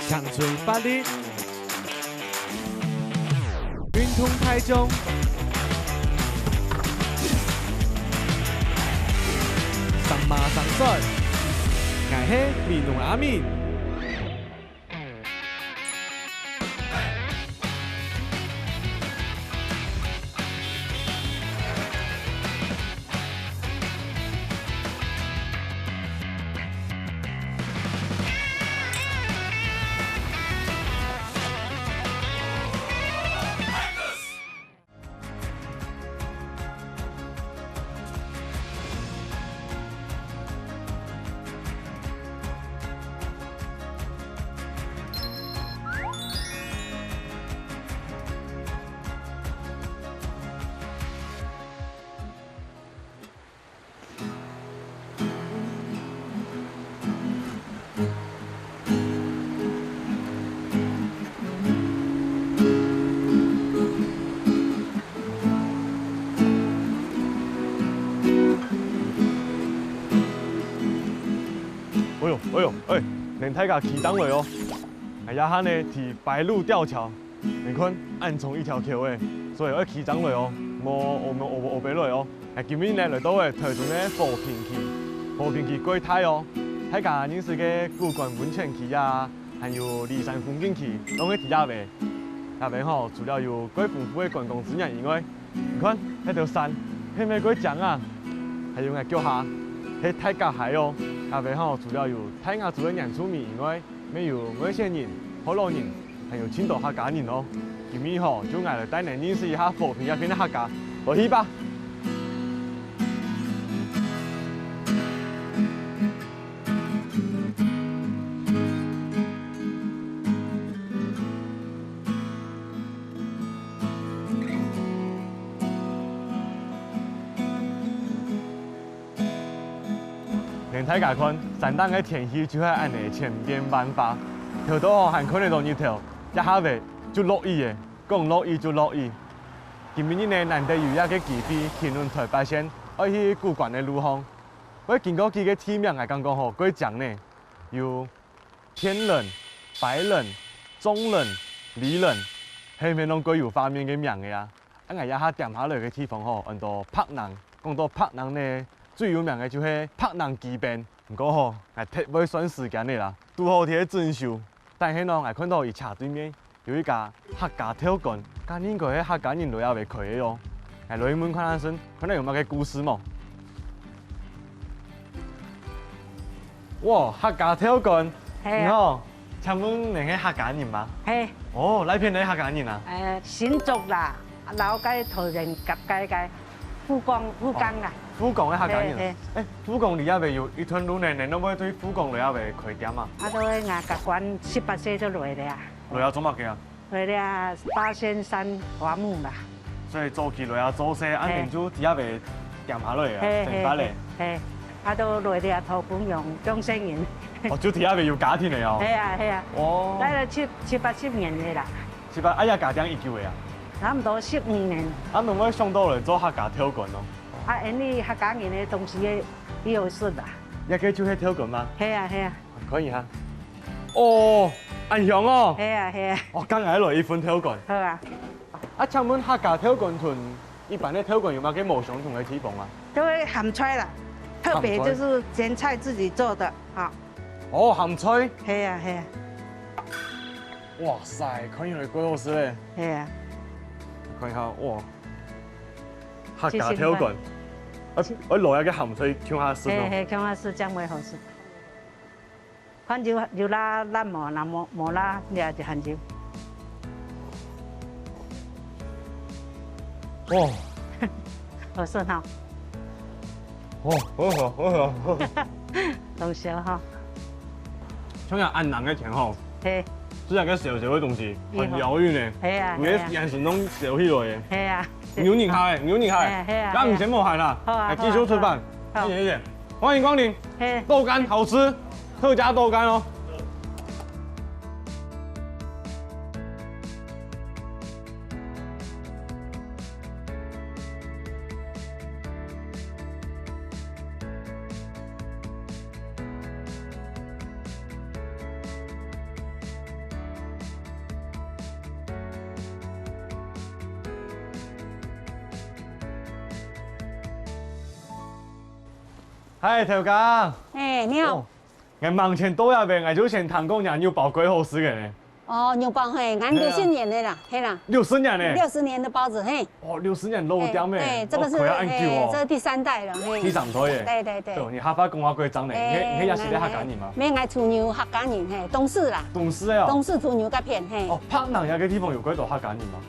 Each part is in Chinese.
乡村法律，运通台中，上马上帅，我是米农阿敏。连太甲起档落哦，哎呀，哈呢是白鹭吊桥，你看暗冲一条桥诶，所以要起档落哦，无白落哦。哎，今日呢来到诶台中诶和平区过台哦，太甲认识个古关温泉区啊，还有骊山风景区，拢喺伫遐边。遐边吼，除了有贵丰富诶观光资源以外，你看迄条山，迄玫瑰江啊，还有个脚下，迄太甲海哦。下边吼，除了有泰雅族的原住民以外，没有外县人、河洛人，还有青岛客家人哦。今日吼，就挨来带人认识一下和平那边的客家，落去吧。连太家看，山顶的天气就系安尼千变万化，头到吼还看得到日头，一下尾就落雨的，讲落雨就落雨。今日呢难得有一个机会去轮台北县，要去古关的路况。我经过几个地名，来讲讲吼，过讲呢有天冷、白冷、中冷、离冷，下面拢各有方面嘅名嘅啊。俺个一下点下来嘅地方吼，按到柏南，讲到柏南呢。最有名的就是柏南基边，不过吼，还特别算时间的啦，拄好伫整修。但是呢，我看到伊斜对面有一家客家跳馆，今年个客家人都也未开的哦。来落去问看下先，看到有乜个故事冇？哇，客家跳馆，你好，请问你是客家人吗？係。哦，那片你客家人啊？新竹啦，老街桃園及街富江啊。富江的客家人，富江離遐未有一段路呢，你可唔可以對富江離遐未開店啊？都喺牙甲關18歲就來了啊。來啊做乜嘅啊？來了八仙山花木啦。所以早期來啊做些，安定就伫遐未店下來啊，正法咧。係，都來了桃本用張生人。哦，就伫遐未有家庭嚟哦。係啊。哦。來咗七八十年嘅啦。哎呀，家庭已久嘅啊？差唔多15年。能唔可以上到嚟做客家跳館咯？因為客家人的東西也有識啦。一個就係跳館嗎？係啊。可以哈。哦，安祥哦。係啊。我剛來來一份跳館。好啊。請問客家跳館同一般的跳館有冇嘅冇相同嘅地方啊？都會鹹菜啦，特別就是鹹菜自己做的啊。哦，鹹菜。係啊。哇塞，看起來幾好食咧。係啊。看下哇，客家跳館，我落一個鹹水搶下試咯。搶下試真會好食。看就拉毛，那冇拉你就很少。哇，好食哈。哦，好。好笑哈。像下安南嘅甜吼。係。即係個小小嘅東西，很療癒呢。係啊。你眼神攏笑起來嘅。係啊。牛年開，係啊。咁唔嫌冇閒啦，來繼續吃飯。謝謝，歡迎光臨。豆乾好吃，特價豆乾哦。嗨，头家。哎，你好。我目前都要边，我就先谈讲人牛包几好吃嘅呢。哦，牛包嘿，俺60年的啦，嘿啦。60年呢？60年的包子嘿。哦，60年老店诶。对，这个是这是第3代了嘿。第3代耶。对。对，你下巴讲话过脏呢，你也是咧客家人吗？没爱猪牛客家人嘿，东市啦。东市哦。东市猪牛甲片嘿。哦，柏林有个地方有几多客家人吗？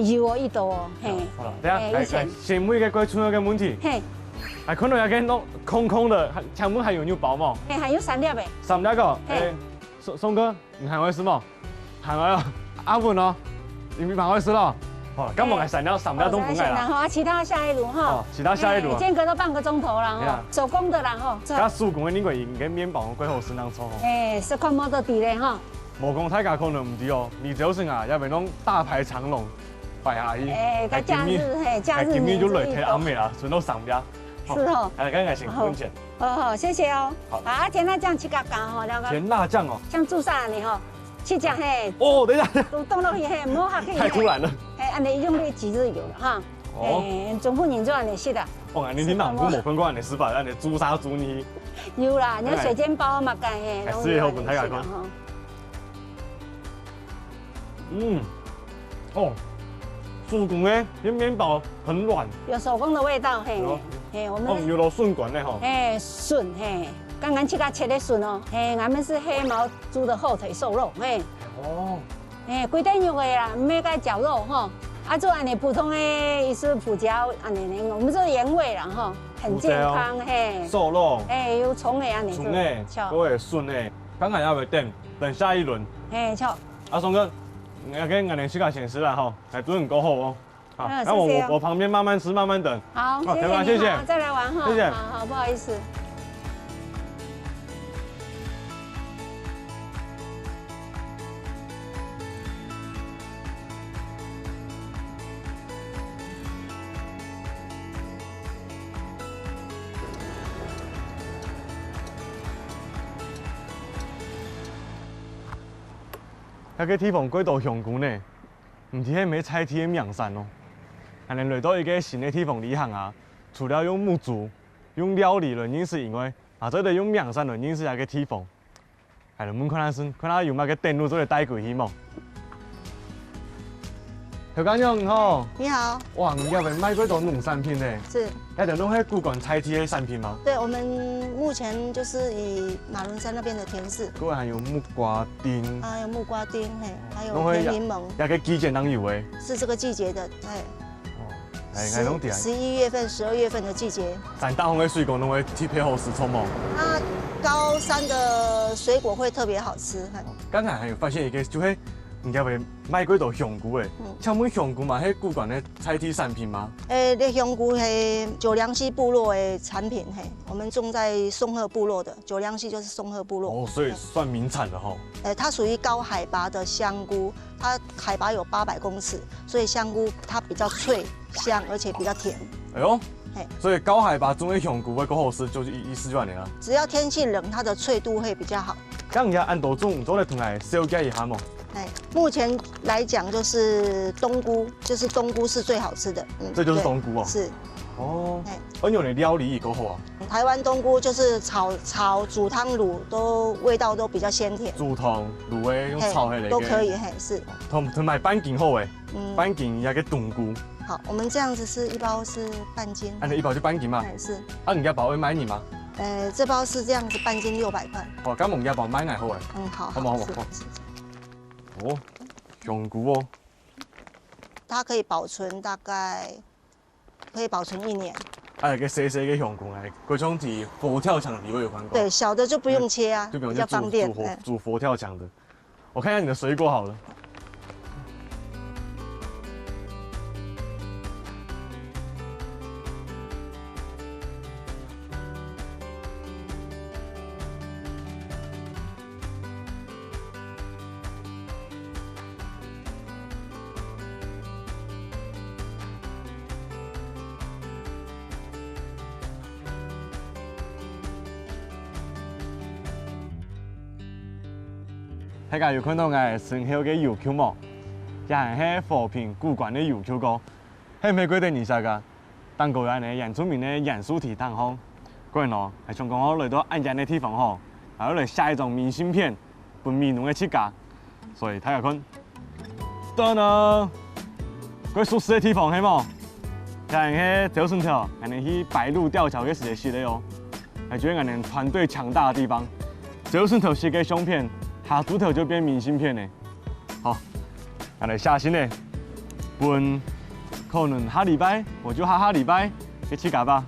有哦，一度哦嘿。好了，等下，先问一个关于村有个问题。嘿。还看到有个弄空空的，前面还有牛包吗？还有3粒诶。3粒个。松哥，你还会吃吗？还会啊。阿文哦，你还会吃了？好，咁我来3粒都不爱啦。好，其他下一炉哈。哦，其他下一炉。间隔都半个钟头啦哈。手工的啦哈。加手工的，你个用个面包几好吃能做？是看冇得地嘞哈。无讲太家可能唔对哦，你就算啊，也袂拢大排长龙摆下去。个假日假日。今年就来睇阿妹啦，剩到3粒。是哦。刚刚先分钱。好，谢谢哦。好，甜辣酱7角加吼，那个。甜辣酱哦。像朱砂你吼，7角嘿。哦，等一下。都冻落去嘿，摸下去。太突然了。安尼用你几日油了哈？哦。总妇人做安尼食的。哦，你老母冇分过安尼吃法，安尼朱砂猪泥。有啦，你水煎包嘛干嘿。是以后分太家讲。哦。手工的，这面包很软，有手工的味道嘿，我们有了顺管的吼，顺嘿，刚刚7角切的顺哦，俺们是黑毛猪的后腿瘦肉规块肉的啦，没该绞肉哈，做安尼普通的伊是胡椒安尼我们做原味啦哈，很健康嘿，瘦肉，有葱的安尼做，都会顺的，刚才要不等下一轮，巧，阿松哥。要跟俺的去卡显示了哈，还煮很够好哦。好，那我旁边慢慢吃，慢慢等。好，谢谢。再来玩哈。谢谢。好，不好意思。那个地方几多香菇呢？唔是迄咩菜地的名山哦。安尼来到一个新的地方旅行啊，除了用木竹、用料理来认识以外，做得用名山来认识一个地方。系咯，问看下有冇个电路做个带过去冇？小干娘好。你好。哇，你要不卖几多农产品呢？是。要得弄迄古管菜地的产品吗？对，我们目前就是以马仑山那边的甜柿，过还有木瓜丁，还有木瓜丁，还有甜柠檬，也个季节当有诶。是这个季节的，11月份、12月份的季节。咱大红的水果拢会去配合时冲吗？它高山的水果会特别好吃。刚才还有发现一个，就是人家会卖几多香菇诶，像我们香菇嘛，迄古管的菜地产品吗？那香菇是九良溪部落的产品，我们种在松鹤部落的，九良溪就是松鹤部落。哦，所以算名产了哈。它属于高海拔的香菇，它海拔有800公尺，所以香菇它比较脆香，而且比较甜。哎呦，所以高海拔种的香菇会更好吃，就是意思就安尼啦。只要天气冷，它的脆度会比较好。咁人家按多种，做来同来小解一下嘛。目前来讲就是冬菇，就是冬菇是最好吃的。这就是冬菇哦。是。哦。用的料理也够好啊。台湾冬菇就是炒、煮汤、卤，都味道都比较鲜甜。煮汤、卤诶，用炒的都可以，是。同买半斤好诶，半斤也个冬菇。好，我们这样子是一包是半斤。按一包就半斤嘛。是。人家包会买你吗？这包是这样子，半斤600块。哦，咁我们家包买挨好诶。好。好。哦，香菇哦，它可以保存大概可以保存1年。个细细的香菇哎，嗰种是佛跳墙的，你会有看过？对，小的就不用切啊，就比较方便。煮佛跳墙的，我看一下你的水果好了。大家有看到我身后嘅油球冇？也係和平古管的油球歌，係咪規定二十個？當個人呢，原住民的元素體堂項，个人哦，还想讲我来到安全的地方吼，还要来下一张明信片，分美浓的七家，所以大家看，等呢，个舒适的地方，系冇？像迄走顺条，安尼去白鹭吊桥，迄是个系列哦，还觉得俺们团队强大的地方。走顺条写个相片，下主条就变明信片呢。好，俺来下新的，分可能下礼拜，我就下礼拜去七家吧。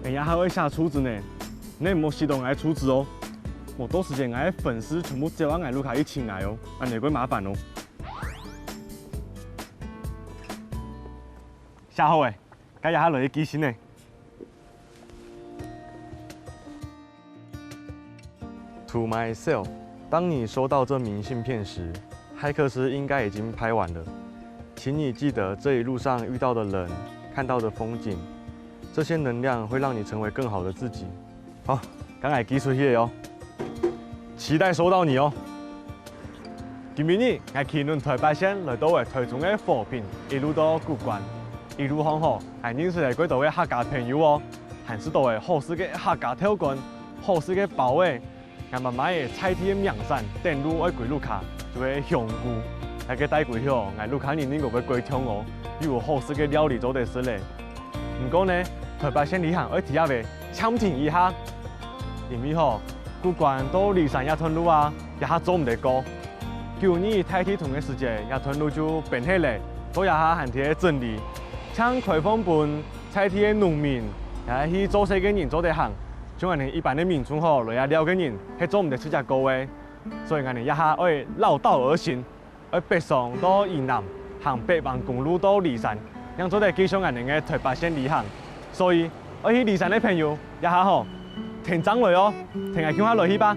哎呀，还会下厨子呢，你莫系统来厨子哦。我多时间俺的粉丝全部叫我俺卢卡一起来哦，安尼会麻烦哦。下好诶，该下落去寄信呢。To myself， 当你收到这明信片时，骇客斯应该已经拍完了。请你记得这一路上遇到的人、看到的风景，这些能量会让你成为更好的自己。好，赶快寄出去哦，期待收到你哦。今日我去轮台北县来到的台中的货品，一路到古关，一路行好，还认识了几多的客家朋友哦，还是到的好事的客家跳馆，好事的包围。俺慢慢的菜地的名山，登陆爱归路卡，就会香菇，那个带归吼，俺路卡人能够会归通哦，又有好食的料理做得是嘞。不过呢，台北县旅行要提下呗，참聽一下，因为吼，古关到離山一段路啊，一下走唔得過。舊年太天同嘅時節，一段路就變起嚟，做一下寒天嘅整理，像開放本菜地嘅農民，也去做些嘅人做得行。像我哋一般的民眾吼，來了解人，係做唔得出只高嘅，所以我哋一下要繞道而行，要北上到宜南，行北橫公路到離山，讓做得繼續我哋嘅台北縣旅行。所以，要去離山的朋友，一下吼停掌來哦，停下叫下落去吧。